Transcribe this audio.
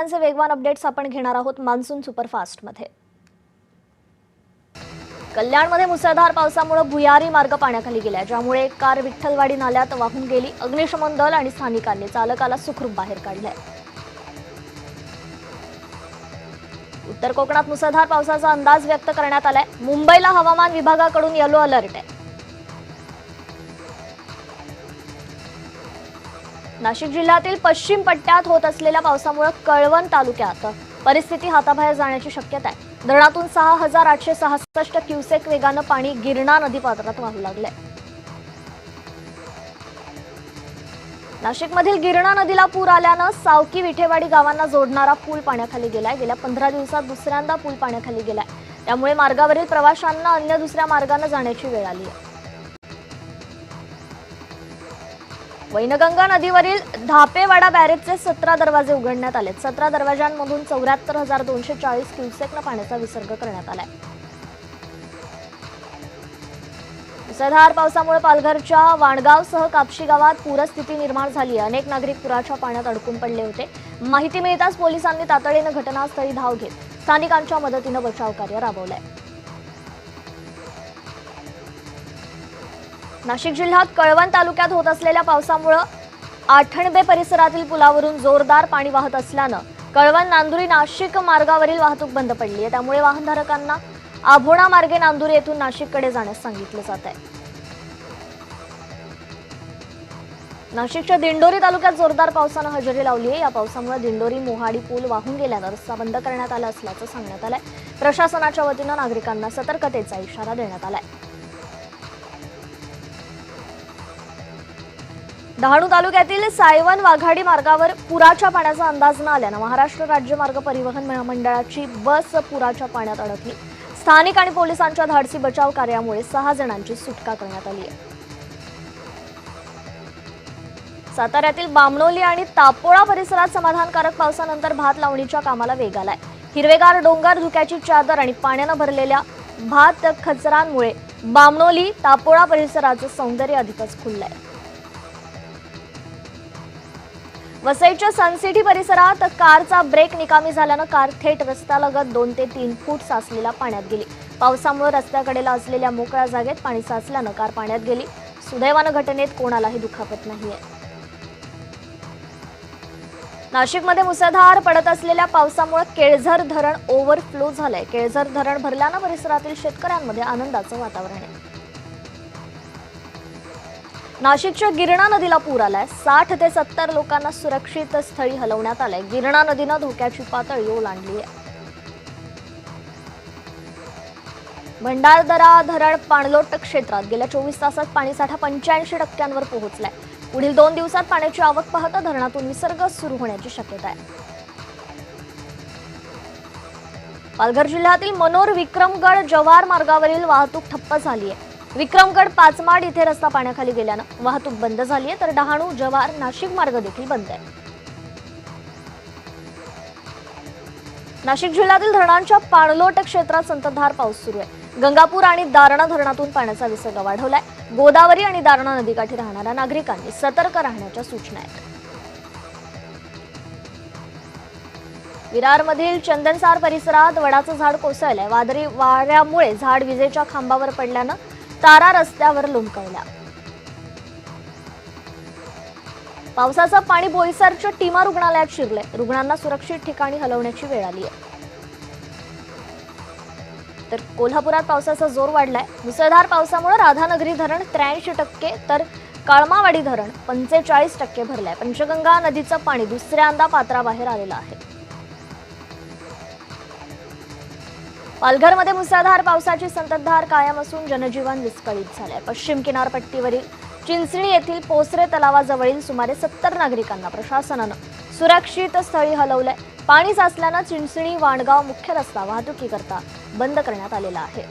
वेगवान अपडेट्स आपण घेणार आहोत मान्सून सुपरफास्ट मध्ये। कल्याणमध्ये मुसळधार पावसामुळे भुयारी मार्ग पाण्याखाली गेला, ज्यामुळे कार विठ्ठलवाडी नाल्यात वाहून गेली। अग्निशमन दल आणि स्थानिकांनी चालकाला सुखरूप बाहेर काढले। उत्तर कोकणात मुसळधार पावसाचा अंदाज व्यक्त करण्यात आलाय। मुंबईला हवामान विभागाकडून येलो अलर्ट आहे। नाशिक जिल्ह्यातील पश्चिम पट्ट्यात होत असलेल्या पावसामुळे कळवण तालुक्यात परिस्थिती हाताबाहेर जाण्याची शक्यता आहे। धरणातून 6866 क्युसेक वेगाने पाणी गिरणा नदीपात्रात वाहू लागले। नाशिकमधील गिरणा नदीला पूर आल्याने सावकी विठेवाडी गावांना जोडणारा पूल पाण्याखाली गेलाय। गेल्या 15 दिवसात दुसऱ्यांदा पूल पाण्याखाली गेलाय, त्यामुळे मार्गावरील प्रवाशांना अन्य दुसऱ्या मार्गाने जाण्याची वेळ आली आहे। वैनगंगा नदीवरील धापेवाडा बॅरेजचे 17 दरवाजे उघडण्यात आले। 17 दरवाजांमधून 74,240 क्युसेकने पाण्याचा विसर्ग करण्यात आलाय। मुसळधार पावसामुळे पालघरच्या वाणगावसह कापशी गावात पूरस्थिती निर्माण झाली आहे। अनेक नागरिक पुराच्या पाण्यात अडकून पडले होते। माहिती मिळताच पोलिसांनी तातडीने घटनास्थळी धाव घेत स्थानिकांच्या मदतीने बचाव कार्य राबवले। नाशिक जिल्ह्यात कळवण तालुक्यात होत असलेल्या पावसामुळे आठणबे परिसरातील पुलावरून जोरदार पाणी वाहत असल्याने कळवण नांदुरी नाशिक मार्गावरील वाहतूक बंद पडली आहे। त्यामुळे वाहनधारकांना आभोणा मार्गे नांदुरी येथून नाशिककडे जाण्यास सांगितले जात आहे। नाशिकच्या दिंडोरी तालुक्यात जोरदार पावसाने हजेरी लावली आहे। या पावसामुळे दिंडोरी मोहाडी पूल वाहून गेल्याने रस्ता बंद करण्यात आला असल्याचं सांगण्यात आलंय। प्रशासनाच्या वतीने नागरिकांना सतर्कतेचा इशारा देण्यात आलाय। डहाणू तालुक्यातील सायवन वाघाडी मार्गावर पुराच्या पाण्याचा अंदाज न आल्याने महाराष्ट्र राज्य मार्ग परिवहन मंडळाची बस पुराच्या पाण्यात अडकली। स्थानिक आणि पोलिसांच्या धाडसी बचाव कार्यामुळे 6 जणांची सुटका करण्यात आली आहे। साताऱ्यातील बामणोली आणि तापोळा परिसरात समाधानकारक पावसानंतर भात लावणीच्या कामाला वेग आलाय। हिरवेगार डोंगर, धुक्याची चादर आणि पाण्याने भरलेल्या भात खचरांमुळे बामणोली तापोळा परिसराचं सौंदर्य अधिकच खुललंय। वसईच्या सनसिटी परिसरात कारचा ब्रेक निकामी झाल्याने कार थेट रस्त्यालगत 2 ते 3 फूट साचलेल्या पाण्यात गेली। पावसामुळे रस्त्याकडेला असलेल्या मोकळ्या जागेत पाणी साचल्याने कार पाण्यात गेली। सुदैवाने घटनेत कोणालाही दुखापत नाहीये। नाशिकमध्ये मुसळधार पडत असलेल्या पावसामुळे केळझर धरण ओव्हरफ्लो झालंय। केळझर धरण भरल्याने परिसरातील शेतकऱ्यांमध्ये आनंदाचं वातावरण आहे। नाशिकच्या गिरणा नदीला पूर आलाय। 60 ते 70 लोकांना सुरक्षित स्थळी हलवण्यात आलंय। गिरणा नदीने धोक्याची पातळी ओलांडली आहे। भंडारदरा धरण पाणलोट क्षेत्रात गेल्या 24 तासात पाणीसाठा 85% पोहोचलाय। पुढील 2 दिवसात पाण्याची आवक पाहता धरणातून विसर्ग सुरू होण्याची शक्यता आहे। पालघर जिल्ह्यातील मनोर विक्रमगड जव्हार मार्गावरील वाहतूक ठप्प झाली आहे। विक्रमगड पाचमाड इथे रस्ता पाण्याखाली गेल्याने वाहतूक बंद झाली आहे, तर डहाणू जव्हार नाशिक मार्ग देखील बंद आहे। नाशिक जिल्ह्यातील धरणांच्या पाणलोट क्षेत्रात संततधार पाऊस सुरू आहे। गंगापूर आणि दारणा धरणातून पाण्याचा विसर्ग वाढवलाय। गोदावरी आणि दारणा नदीकाठी राहणाऱ्या नागरिकांनी सतर्क राहण्याच्या सूचना आहेत। विरारमधील चंदनसार परिसरात वडाचं झाड कोसळलंय। वादळी वाऱ्यामुळे झाड विजेच्या खांबावर पडल्याने तारा रस्त्यावर लोंबकळल्या। पावसाचं पाणी बोईसरच्या टीमा रुग्णालयात शिरलंय। रुग्णांना सुरक्षित ठिकाणी हलवण्याची वेळ आली आहे। तर कोल्हापुरात पावसाचा जोर वाढलाय। मुसळधार पावसामुळे राधानगरी धरण 83% तर काळमावाडी धरण 45% भरलंय। पंचगंगा नदीचं पाणी दुसऱ्यांदा पात्राबाहेर आलेलं आहे। पालघरमध्ये मुसळधार पावसाची संततधार कायम असून जनजीवन विस्कळीत झालंय। पश्चिम किनारपट्टीवरील चिंचणी येथील पोसरे तलावाजवळील सुमारे 70 नागरिकांना प्रशासनाने सुरक्षित स्थळी हलवलंय। पाणी साचल्याने चिंचणी वाणगाव मुख्य रस्ता वाहतुकीकरता बंद करण्यात आलेला आहे।